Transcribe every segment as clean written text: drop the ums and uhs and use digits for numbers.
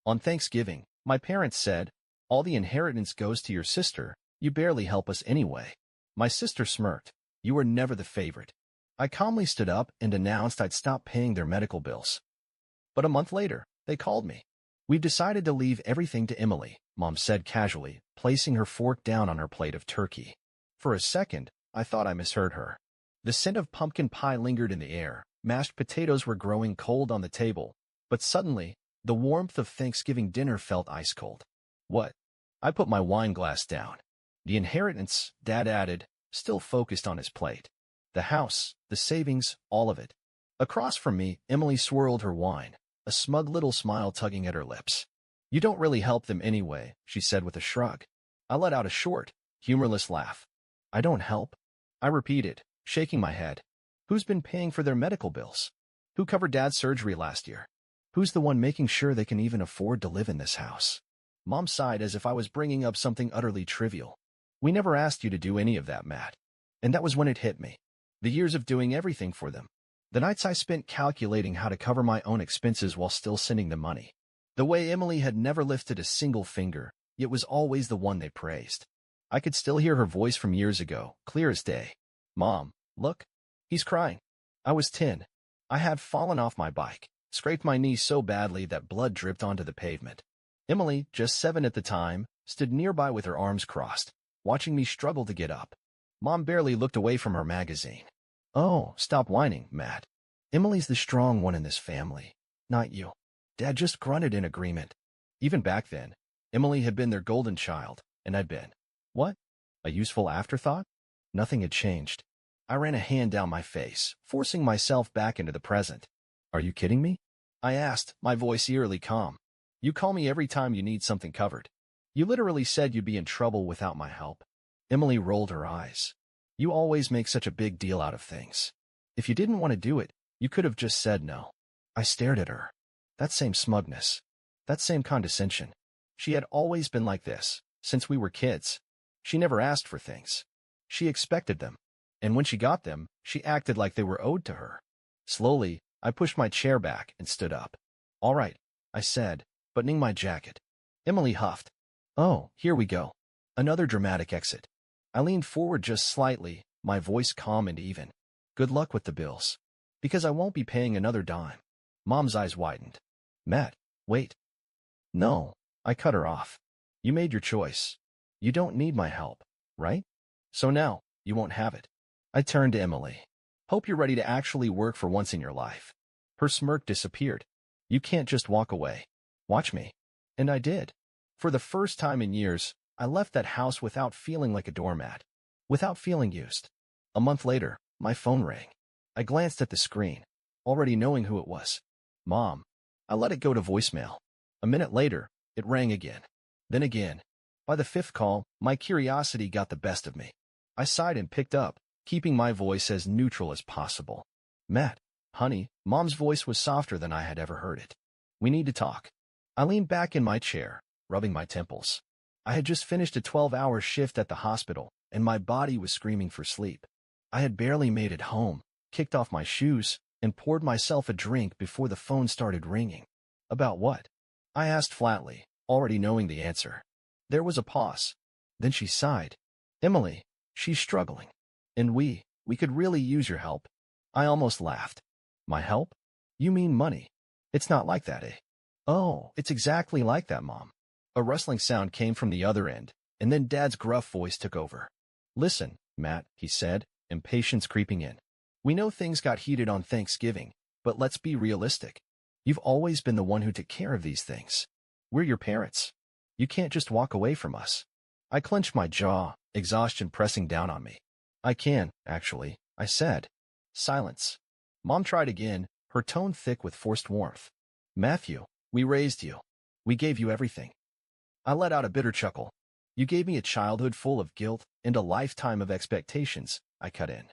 On Thanksgiving, my parents said, all the inheritance goes to your sister. You barely help us anyway. My sister smirked. You were never the favorite. I calmly stood up and announced I'd stop paying their medical bills. But a month later, they called me. We've decided to leave everything to Emily, Mom said casually, placing her fork down on her plate of turkey. For a second, I thought I misheard her. The scent of pumpkin pie lingered in the air. Mashed potatoes were growing cold on the table. But suddenly, the warmth of Thanksgiving dinner felt ice cold. What? I put my wine glass down. The inheritance, Dad added, still focused on his plate. The house, the savings, all of it. Across from me, Emily swirled her wine, a smug little smile tugging at her lips. You don't really help them anyway, she said with a shrug. I let out a short, humorless laugh. I don't help? I repeated, shaking my head. Who's been paying for their medical bills? Who covered Dad's surgery last year? Who's the one making sure they can even afford to live in this house? Mom sighed as if I was bringing up something utterly trivial. We never asked you to do any of that, Matt. And that was when it hit me. The years of doing everything for them. The nights I spent calculating how to cover my own expenses while still sending them money. The way Emily had never lifted a single finger, yet was always the one they praised. I could still hear her voice from years ago, clear as day. Mom, look. He's crying. I was 10. I had fallen off my bike, scraped my knee so badly that blood dripped onto the pavement. Emily, just 7 at the time, stood nearby with her arms crossed, watching me struggle to get up. Mom barely looked away from her magazine. Oh, stop whining, Matt. Emily's the strong one in this family, not you. Dad just grunted in agreement. Even back then, Emily had been their golden child, and I'd been, what? A useful afterthought? Nothing had changed. I ran a hand down my face, forcing myself back into the present. Are you kidding me? I asked, my voice eerily calm. You call me every time you need something covered. You literally said you'd be in trouble without my help. Emily rolled her eyes. You always make such a big deal out of things. If you didn't want to do it, you could have just said no. I stared at her. That same smugness. That same condescension. She had always been like this, since we were kids. She never asked for things. She expected them. And when she got them, she acted like they were owed to her. Slowly, I pushed my chair back and stood up. All right, I said, buttoning my jacket. Emily huffed. Oh, here we go. Another dramatic exit. I leaned forward just slightly, my voice calm and even. Good luck with the bills. Because I won't be paying another dime. Mom's eyes widened. Matt, wait. No, I cut her off. You made your choice. You don't need my help, right? So now, you won't have it. I turned to Emily. Hope you're ready to actually work for once in your life. Her smirk disappeared. You can't just walk away. Watch me. And I did. For the first time in years, I left that house without feeling like a doormat. Without feeling used. A month later, my phone rang. I glanced at the screen, already knowing who it was. Mom. I let it go to voicemail. A minute later, it rang again. Then again. By the 5th call, my curiosity got the best of me. I sighed and picked up, keeping my voice as neutral as possible. Matt, honey, Mom's voice was softer than I had ever heard it. We need to talk. I leaned back in my chair, rubbing my temples. I had just finished a 12-hour shift at the hospital, and my body was screaming for sleep. I had barely made it home, kicked off my shoes, and poured myself a drink before the phone started ringing. About what? I asked flatly, already knowing the answer. There was a pause. Then she sighed. Emily, she's struggling. And we could really use your help. I almost laughed. My help? You mean money? It's not like that, eh? Oh, it's exactly like that, Mom. A rustling sound came from the other end, and then Dad's gruff voice took over. Listen, Matt, he said, impatience creeping in. We know things got heated on Thanksgiving, but let's be realistic. You've always been the one who took care of these things. We're your parents. You can't just walk away from us. I clenched my jaw, exhaustion pressing down on me. I can, actually, I said. Silence. Mom tried again, her tone thick with forced warmth. Matthew, we raised you. We gave you everything. I let out a bitter chuckle. You gave me a childhood full of guilt and a lifetime of expectations, I cut in.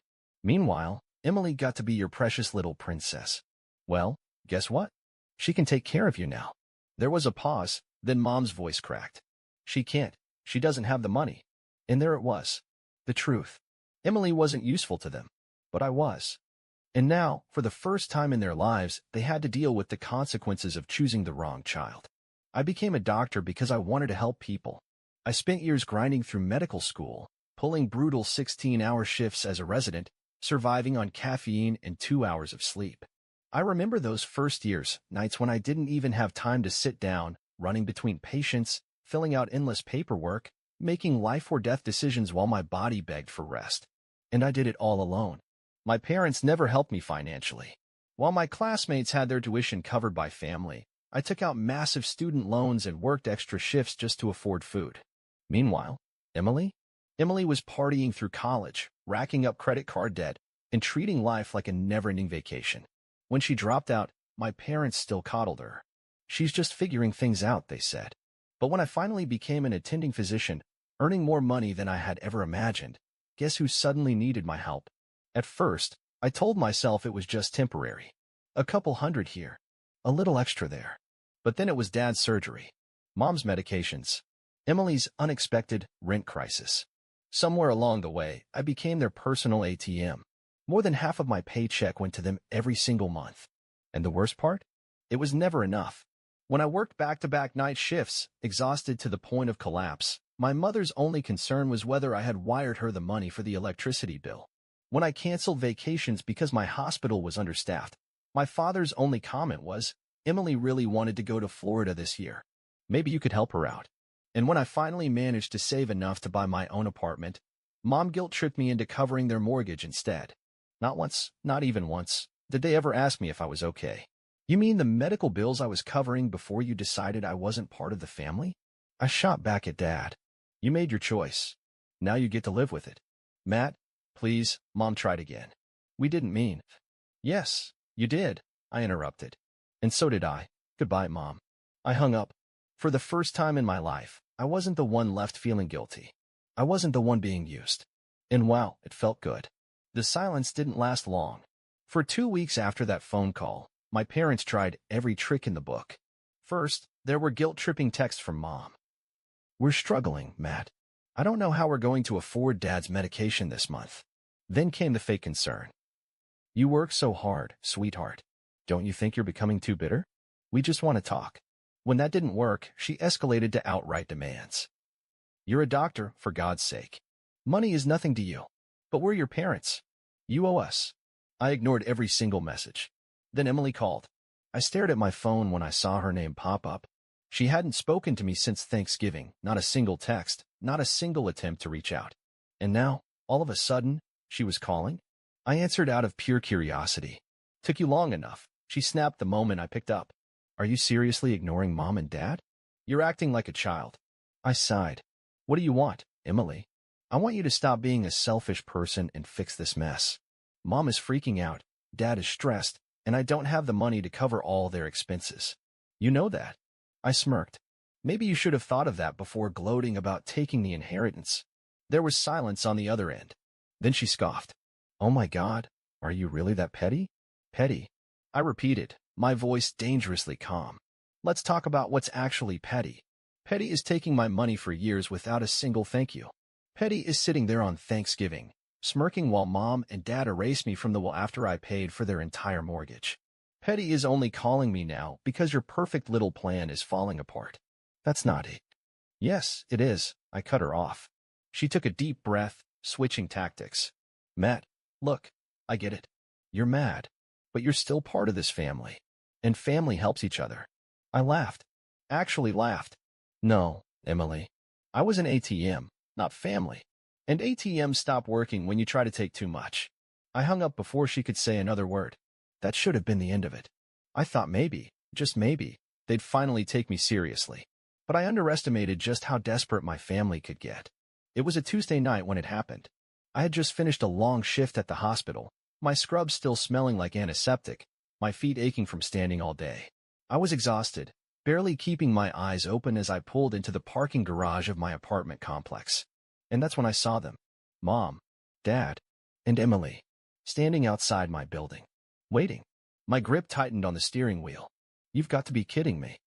Meanwhile, Emily got to be your precious little princess. Well, guess what? She can take care of you now. There was a pause, then Mom's voice cracked. She can't. She doesn't have the money. And there it was. The truth. Emily wasn't useful to them. But I was. And now, for the first time in their lives, they had to deal with the consequences of choosing the wrong child. I became a doctor because I wanted to help people. I spent years grinding through medical school, pulling brutal 16-hour shifts as a resident, surviving on caffeine and 2 hours of sleep. I remember those first years, nights when I didn't even have time to sit down, running between patients, filling out endless paperwork, making life or death decisions while my body begged for rest. And I did it all alone. My parents never helped me financially. While my classmates had their tuition covered by family, I took out massive student loans and worked extra shifts just to afford food. Meanwhile, Emily? Emily was partying through college, racking up credit card debt, and treating life like a never-ending vacation. When she dropped out, my parents still coddled her. She's just figuring things out, they said. But when I finally became an attending physician, earning more money than I had ever imagined, guess who suddenly needed my help? At first, I told myself it was just temporary. A couple hundred here, a little extra there. But then it was Dad's surgery, Mom's medications, Emily's unexpected rent crisis. Somewhere along the way, I became their personal ATM. More than half of my paycheck went to them every single month. And the worst part? It was never enough. When I worked back-to-back night shifts, exhausted to the point of collapse, my mother's only concern was whether I had wired her the money for the electricity bill. When I canceled vacations because my hospital was understaffed, my father's only comment was, "Emily really wanted to go to Florida this year. Maybe you could help her out." And when I finally managed to save enough to buy my own apartment, Mom guilt-tripped me into covering their mortgage instead. Not once, not even once, did they ever ask me if I was okay. "You mean the medical bills I was covering before you decided I wasn't part of the family?" I shot back at Dad. "You made your choice. Now you get to live with it." "Matt, please," Mom tried again. "We didn't mean." "Yes, you did," I interrupted. "And so did I. Goodbye, Mom." I hung up. For the first time in my life, I wasn't the one left feeling guilty. I wasn't the one being used. And wow, it felt good. The silence didn't last long. For 2 weeks after that phone call, my parents tried every trick in the book. First, there were guilt-tripping texts from Mom. "We're struggling, Matt. I don't know how we're going to afford Dad's medication this month." Then came the fake concern. "You work so hard, sweetheart. Don't you think you're becoming too bitter? We just want to talk." When that didn't work, she escalated to outright demands. "You're a doctor, for God's sake. Money is nothing to you. But we're your parents. You owe us." I ignored every single message. Then Emily called. I stared at my phone when I saw her name pop up. She hadn't spoken to me since Thanksgiving, not a single text, not a single attempt to reach out. And now, all of a sudden, she was calling? I answered out of pure curiosity. "Took you long enough," she snapped the moment I picked up. "Are you seriously ignoring Mom and Dad? You're acting like a child." I sighed. "What do you want, Emily? I want you to stop being a selfish person and fix this mess. Mom is freaking out, Dad is stressed, and I don't have the money to cover all their expenses. You know that." I smirked. Maybe you should have thought of that before gloating about taking the inheritance. There was silence on the other end. Then she scoffed. "Oh my God, are you really that petty?" "Petty?" I repeated, my voice dangerously calm. "Let's talk about what's actually petty. Petty is taking my money for years without a single thank you. Petty is sitting there on Thanksgiving, smirking while Mom and Dad erase me from the will after I paid for their entire mortgage. Petty is only calling me now because your perfect little plan is falling apart. That's not it." "Yes, it is," I cut her off. She took a deep breath, switching tactics. "Matt, look, I get it. You're mad, but you're still part of this family. And family helps each other." I laughed. Actually laughed. "No, Emily. I was an ATM, not family. And ATMs stop working when you try to take too much." I hung up before she could say another word. That should have been the end of it. I thought maybe, just maybe, they'd finally take me seriously. But I underestimated just how desperate my family could get. It was a Tuesday night when it happened. I had just finished a long shift at the hospital, my scrubs still smelling like antiseptic, my feet aching from standing all day. I was exhausted, barely keeping my eyes open as I pulled into the parking garage of my apartment complex. And that's when I saw them. Mom, Dad, and Emily, standing outside my building. Waiting. My grip tightened on the steering wheel. "You've got to be kidding me."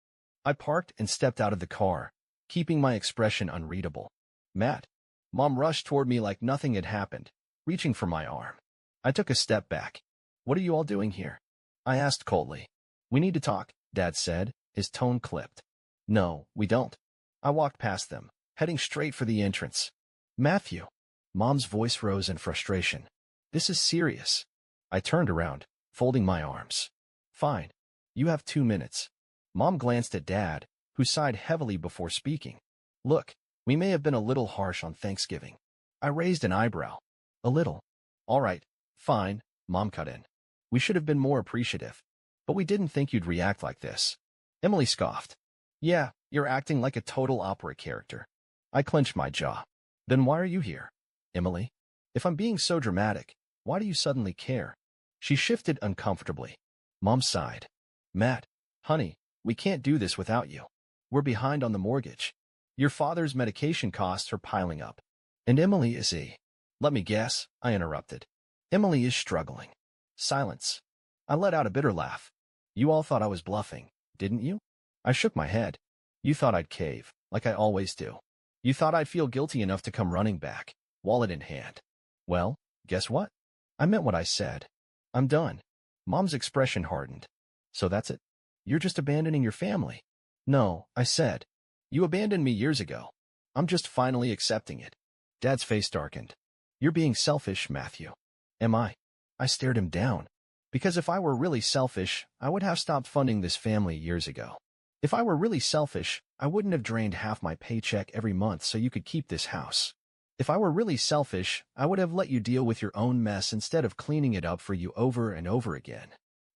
I parked and stepped out of the car, keeping my expression unreadable. "Matt." Mom rushed toward me like nothing had happened, reaching for my arm. I took a step back. "What are you all doing here?" I asked coldly. "We need to talk," Dad said, his tone clipped. No, we don't. I walked past them, heading straight for the entrance. Matthew. Mom's voice rose in frustration. This is serious. I turned around, folding my arms. Fine. You have 2 minutes. Mom glanced at Dad, who sighed heavily before speaking. Look, we may have been a little harsh on Thanksgiving. I raised an eyebrow. A little. All right, fine, Mom cut in. We should have been more appreciative. But we didn't think you'd react like this. Emily scoffed. Yeah, you're acting like a total opera character. I clenched my jaw. Then why are you here? Emily? If I'm being so dramatic, why do you suddenly care? She shifted uncomfortably. Mom sighed. Matt, honey, we can't do this without you. We're behind on the mortgage. Your father's medication costs are piling up. And Emily is Let me guess, I interrupted. Emily is struggling. Silence. I let out a bitter laugh. You all thought I was bluffing, didn't you? I shook my head. You thought I'd cave, like I always do. You thought I'd feel guilty enough to come running back, wallet in hand. Well, guess what? I meant what I said. I'm done. Mom's expression hardened. So that's it? You're just abandoning your family? No, I said. You abandoned me years ago. I'm just finally accepting it. Dad's face darkened. You're being selfish, Matthew. Am I? I stared him down. Because if I were really selfish, I would have stopped funding this family years ago. If I were really selfish, I wouldn't have drained half my paycheck every month so you could keep this house. If I were really selfish, I would have let you deal with your own mess instead of cleaning it up for you over and over again.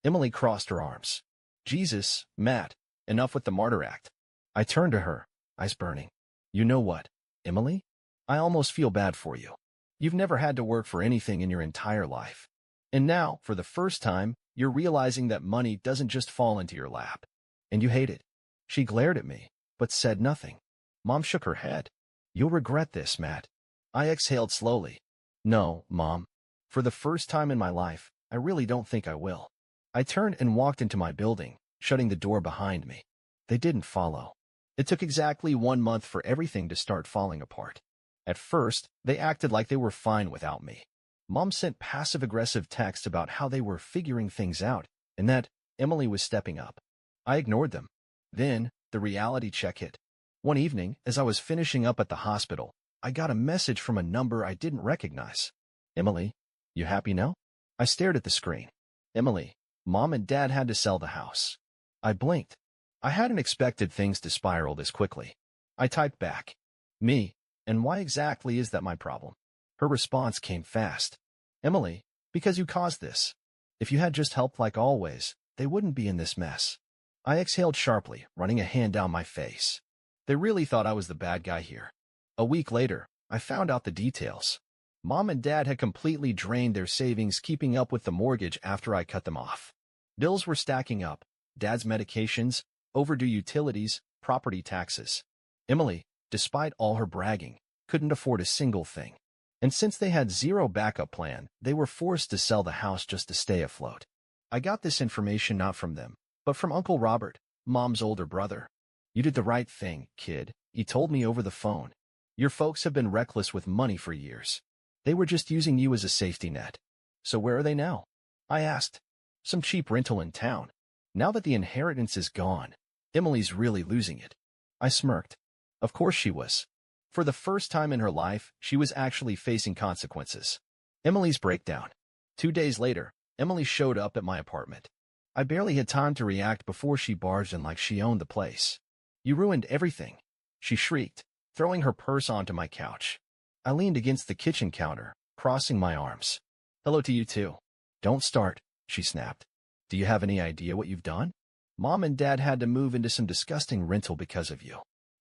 Emily crossed her arms. Jesus, Matt, enough with the martyr act. I turned to her, eyes burning. You know what, Emily? I almost feel bad for you. You've never had to work for anything in your entire life. And now, for the first time, you're realizing that money doesn't just fall into your lap. And you hate it. She glared at me, but said nothing. Mom shook her head. You'll regret this, Matt. I exhaled slowly. No, Mom. For the first time in my life, I really don't think I will. I turned and walked into my building, shutting the door behind me. They didn't follow. It took exactly 1 month for everything to start falling apart. At first, they acted like they were fine without me. Mom sent passive-aggressive texts about how they were figuring things out and that Emily was stepping up. I ignored them. Then, the reality check hit. One evening, as I was finishing up at the hospital, I got a message from a number I didn't recognize. Emily, you happy now? I stared at the screen. Emily, Mom and Dad had to sell the house. I blinked. I hadn't expected things to spiral this quickly. I typed back. Me, and why exactly is that my problem? Her response came fast. Emily, because you caused this. If you had just helped like always, they wouldn't be in this mess. I exhaled sharply, running a hand down my face. They really thought I was the bad guy here. A week later, I found out the details. Mom and Dad had completely drained their savings keeping up with the mortgage after I cut them off. Bills were stacking up. Dad's medications, overdue utilities, property taxes. Emily, despite all her bragging, couldn't afford a single thing. And since they had zero backup plan, they were forced to sell the house just to stay afloat. I got this information not from them, but from Uncle Robert, Mom's older brother. You did the right thing, kid, he told me over the phone. Your folks have been reckless with money for years. They were just using you as a safety net. So where are they now? I asked. Some cheap rental in town. Now that the inheritance is gone, Emily's really losing it. I smirked. Of course she was. For the first time in her life, she was actually facing consequences. Emily's breakdown. 2 days later, Emily showed up at my apartment. I barely had time to react before she barged in like she owned the place. You ruined everything, she shrieked, throwing her purse onto my couch. I leaned against the kitchen counter, crossing my arms. Hello to you too. Don't start, she snapped. Do you have any idea what you've done? Mom and Dad had to move into some disgusting rental because of you.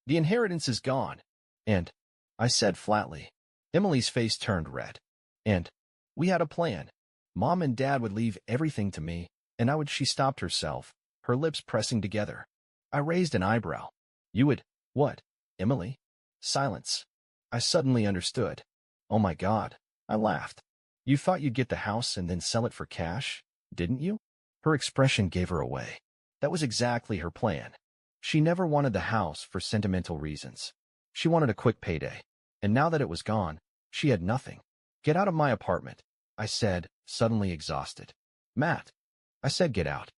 The inheritance is gone. And, I said flatly. Emily's face turned red. And, we had a plan. Mom and Dad would leave everything to me, and she stopped herself, her lips pressing together. I raised an eyebrow. You would, what, Emily? Silence. I suddenly understood. Oh my God, I laughed. You thought you'd get the house and then sell it for cash, didn't you? Her expression gave her away. That was exactly her plan. She never wanted the house for sentimental reasons. She wanted a quick payday. And now that it was gone, she had nothing. Get out of my apartment, I said, suddenly exhausted. Matt. I said get out.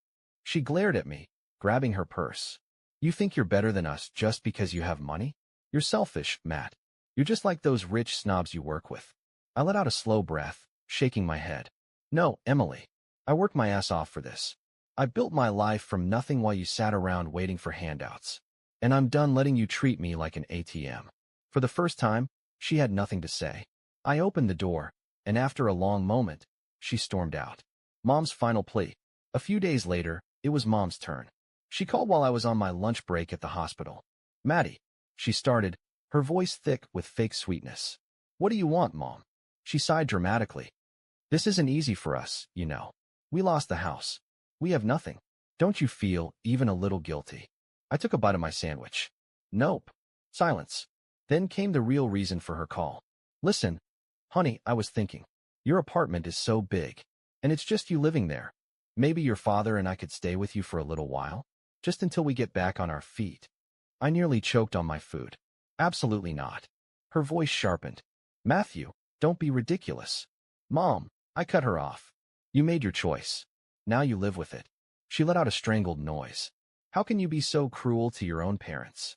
She glared at me, grabbing her purse. You think you're better than us just because you have money? You're selfish, Matt. You're just like those rich snobs you work with. I let out a slow breath, shaking my head. No, Emily. I worked my ass off for this. I built my life from nothing while you sat around waiting for handouts. And I'm done letting you treat me like an ATM. For the first time, she had nothing to say. I opened the door, and after a long moment, she stormed out. Mom's final plea. A few days later, it was Mom's turn. She called while I was on my lunch break at the hospital. Maddie, she started, her voice thick with fake sweetness. What do you want, Mom? She sighed dramatically. This isn't easy for us, you know. We lost the house. We have nothing. Don't you feel even a little guilty? I took a bite of my sandwich. Nope. Silence. Then came the real reason for her call. Listen, honey, I was thinking. Your apartment is so big. And it's just you living there. Maybe your father and I could stay with you for a little while? Just until we get back on our feet. I nearly choked on my food. Absolutely not. Her voice sharpened. Matthew, don't be ridiculous. Mom, I cut her off. You made your choice. Now you live with it. She let out a strangled noise. How can you be so cruel to your own parents?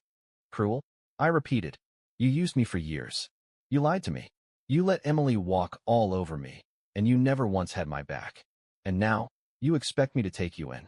Cruel? I repeated. You used me for years. You lied to me. You let Emily walk all over me, and you never once had my back. And now, you expect me to take you in.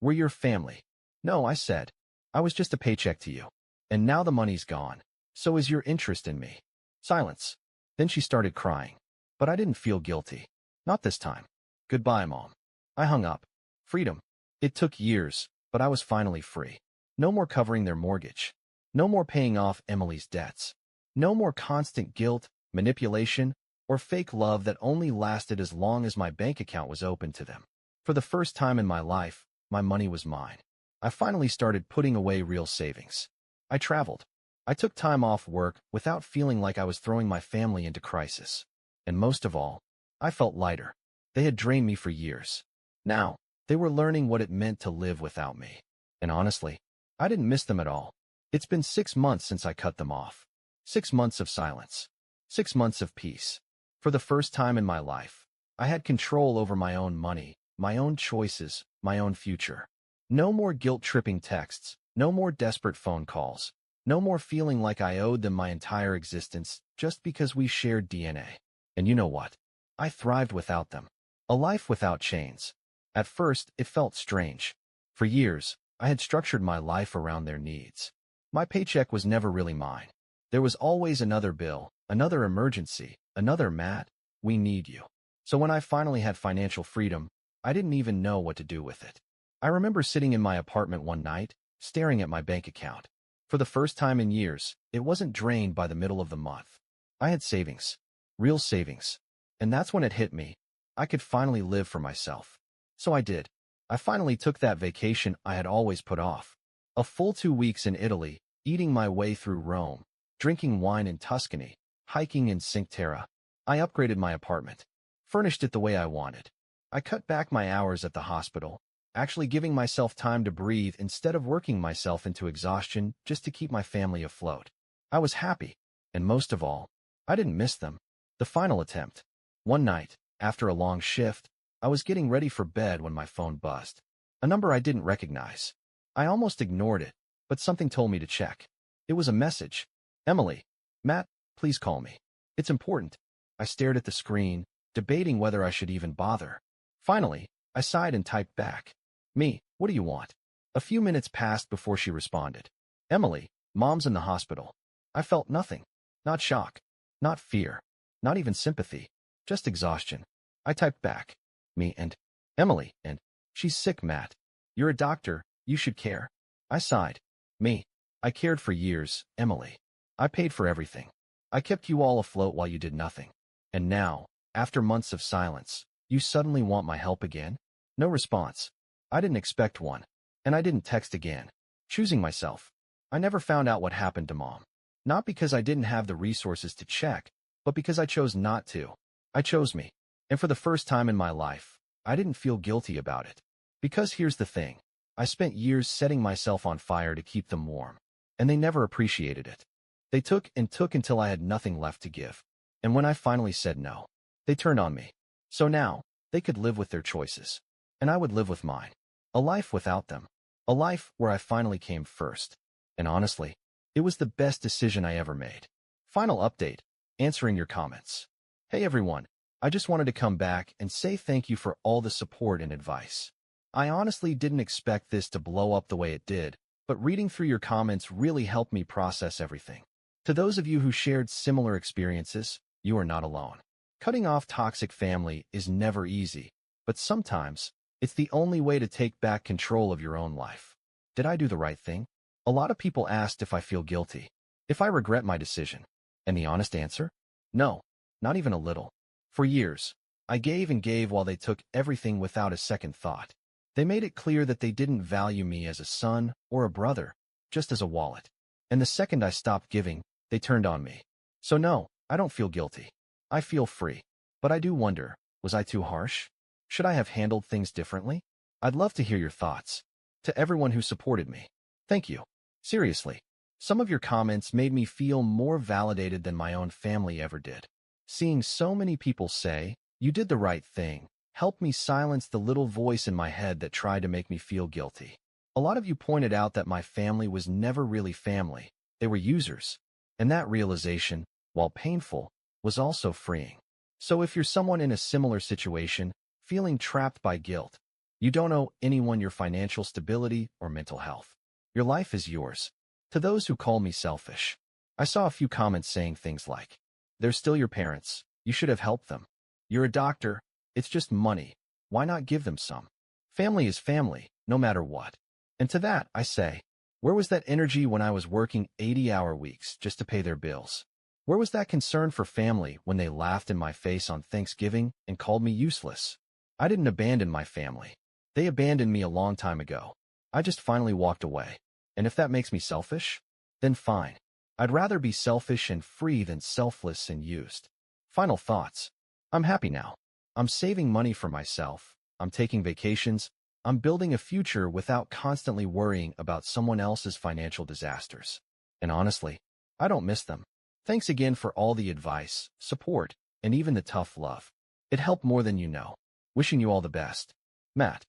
We're your family. No, I said. I was just a paycheck to you. And now the money's gone. So is your interest in me. Silence. Then she started crying. But I didn't feel guilty. Not this time. Goodbye, Mom. I hung up. Freedom. It took years, but I was finally free. No more covering their mortgage. No more paying off Emily's debts. No more constant guilt, manipulation, or fake love that only lasted as long as my bank account was open to them. For the first time in my life, my money was mine. I finally started putting away real savings. I traveled. I took time off work without feeling like I was throwing my family into crisis. And most of all, I felt lighter. They had drained me for years. Now, they were learning what it meant to live without me. And honestly, I didn't miss them at all. It's been 6 months since I cut them off. 6 months of silence. 6 months of peace. For the first time in my life, I had control over my own money, my own choices, my own future. No more guilt-tripping texts, no more desperate phone calls, no more feeling like I owed them my entire existence just because we shared DNA. And you know what? I thrived without them. A life without chains. At first, it felt strange. For years, I had structured my life around their needs. My paycheck was never really mine. There was always another bill, another emergency, another Matt, we need you. So when I finally had financial freedom, I didn't even know what to do with it. I remember sitting in my apartment one night, staring at my bank account. For the first time in years, it wasn't drained by the middle of the month. I had savings. Real savings. And that's when it hit me. I could finally live for myself. So I did. I finally took that vacation I had always put off. A full 2 weeks in Italy, eating my way through Rome, drinking wine in Tuscany, hiking in Cinque Terre. I upgraded my apartment. Furnished it the way I wanted. I cut back my hours at the hospital, actually giving myself time to breathe instead of working myself into exhaustion just to keep my family afloat. I was happy, and most of all, I didn't miss them. The final attempt. One night, after a long shift, I was getting ready for bed when my phone buzzed. A number I didn't recognize. I almost ignored it, but something told me to check. It was a message. Emily. Matt, please call me. It's important. I stared at the screen, debating whether I should even bother. Finally, I sighed and typed back. Me, what do you want? A few minutes passed before she responded. Emily, Mom's in the hospital. I felt nothing. Not shock. Not fear. Not even sympathy. Just exhaustion. I typed back. Me and Emily and she's sick, Matt. You're a doctor. You should care. I sighed. Me. I cared for years, Emily. I paid for everything. I kept you all afloat while you did nothing. And now, after months of silence, you suddenly want my help again? No response. I didn't expect one. And I didn't text again. Choosing myself. I never found out what happened to Mom. Not because I didn't have the resources to check, but because I chose not to. I chose me. And for the first time in my life, I didn't feel guilty about it. Because here's the thing. I spent years setting myself on fire to keep them warm. And they never appreciated it. They took and took until I had nothing left to give. And when I finally said no, they turned on me. So now, they could live with their choices. And I would live with mine. A life without them. A life where I finally came first. And honestly, it was the best decision I ever made. Final update, answering your comments. Hey everyone, I just wanted to come back and say thank you for all the support and advice. I honestly didn't expect this to blow up the way it did, but reading through your comments really helped me process everything. To those of you who shared similar experiences, you are not alone. Cutting off toxic family is never easy, but sometimes it's the only way to take back control of your own life. Did I do the right thing? A lot of people asked if I feel guilty, if I regret my decision. And the honest answer? No, not even a little. For years, I gave and gave while they took everything without a second thought. They made it clear that they didn't value me as a son or a brother, just as a wallet. And the second I stopped giving, they turned on me. So no, I don't feel guilty. I feel free. But I do wonder, was I too harsh? Should I have handled things differently? I'd love to hear your thoughts. To everyone who supported me, thank you. Seriously, some of your comments made me feel more validated than my own family ever did. Seeing so many people say, "You did the right thing," helped me silence the little voice in my head that tried to make me feel guilty. A lot of you pointed out that my family was never really family. They were users. And that realization, while painful, was also freeing. So if you're someone in a similar situation, feeling trapped by guilt, you don't owe anyone your financial stability or mental health. Your life is yours. To those who call me selfish, I saw a few comments saying things like, "They're still your parents. You should have helped them. You're a doctor. It's just money. Why not give them some?" Family is family, no matter what. And to that, I say, where was that energy when I was working 80-hour weeks just to pay their bills? Where was that concern for family when they laughed in my face on Thanksgiving and called me useless? I didn't abandon my family. They abandoned me a long time ago. I just finally walked away. And if that makes me selfish, then fine. I'd rather be selfish and free than selfless and used. Final thoughts. I'm happy now. I'm saving money for myself. I'm taking vacations. I'm building a future without constantly worrying about someone else's financial disasters. And honestly, I don't miss them. Thanks again for all the advice, support, and even the tough love. It helped more than you know. Wishing you all the best. Matt.